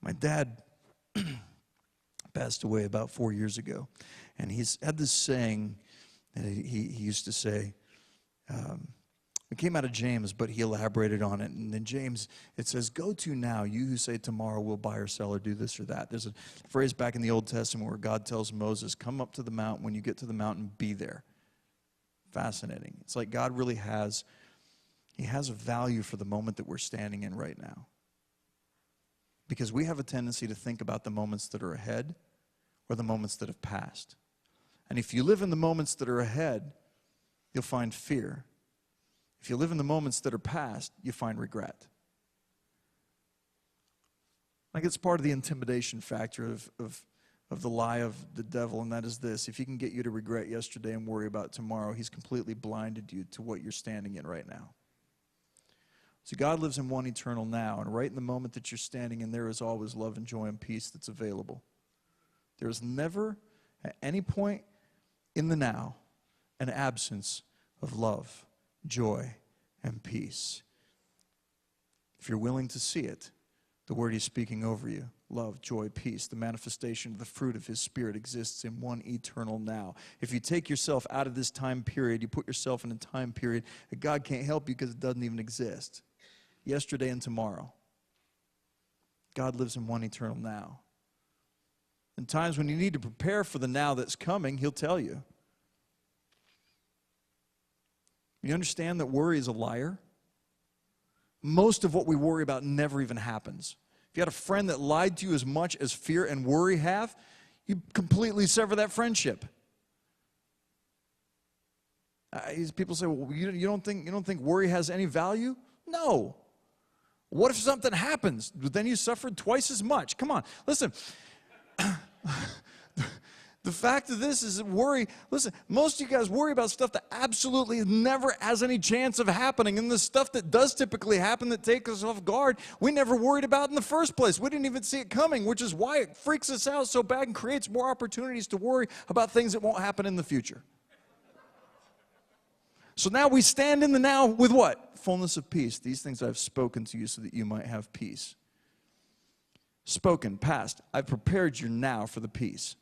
My dad passed away about 4 years ago, and he's had this saying that he used to say. It came out of James, but he elaborated on it. And in James, it says, "Go to now, you who say tomorrow we'll buy or sell or do this or that." There's a phrase back in the Old Testament where God tells Moses, "Come up to the mountain. When you get to the mountain, be there." Fascinating. It's like God really has a value for the moment that we're standing in right now. Because we have a tendency to think about the moments that are ahead or the moments that have passed. And if you live in the moments that are ahead, you'll find fear. If you live in the moments that are past, you find regret. Like it's part of the intimidation factor of the lie of the devil, and that is this: if he can get you to regret yesterday and worry about tomorrow, he's completely blinded you to what you're standing in right now. So God lives in one eternal now, and right in the moment that you're standing in, there is always love and joy and peace that's available. There is never, at any point in the now, an absence of love, joy, and peace. If you're willing to see it, the word he's speaking over you, love, joy, peace, the manifestation of the fruit of his Spirit exists in one eternal now. If you take yourself out of this time period, you put yourself in a time period that God can't help you because it doesn't even exist. Yesterday and tomorrow. God lives in one eternal now. In times when you need to prepare for the now that's coming, he'll tell you. You understand that worry is a liar? Most of what we worry about never even happens. If you had a friend that lied to you as much as fear and worry have, you completely sever that friendship. People say, "Well, you don't think worry has any value?" No. What if something happens? Then you suffered twice as much. Come on, listen. The fact of this is that worry, listen, most of you guys worry about stuff that absolutely never has any chance of happening. And the stuff that does typically happen that takes us off guard, we never worried about in the first place. We didn't even see it coming, which is why it freaks us out so bad and creates more opportunities to worry about things that won't happen in the future. So now we stand in the now with what? Fullness of peace. These things I've spoken to you so that you might have peace. Spoken, past. I've prepared you now for the peace.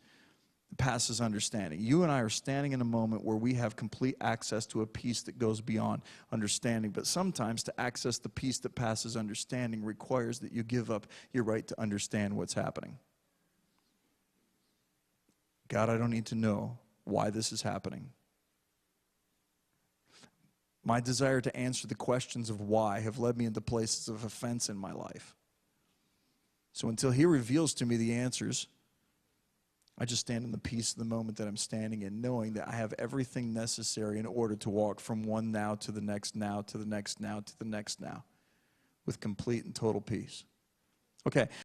Passes understanding. You and I are standing in a moment where we have complete access to a peace that goes beyond understanding. But sometimes to access the peace that passes understanding requires that you give up your right to understand what's happening. God, I don't need to know why this is happening. My desire to answer the questions of why have led me into places of offense in my life. So until he reveals to me the answers, I just stand in the peace of the moment that I'm standing in, knowing that I have everything necessary in order to walk from one now to the next now to the next now to the next now with complete and total peace. Okay.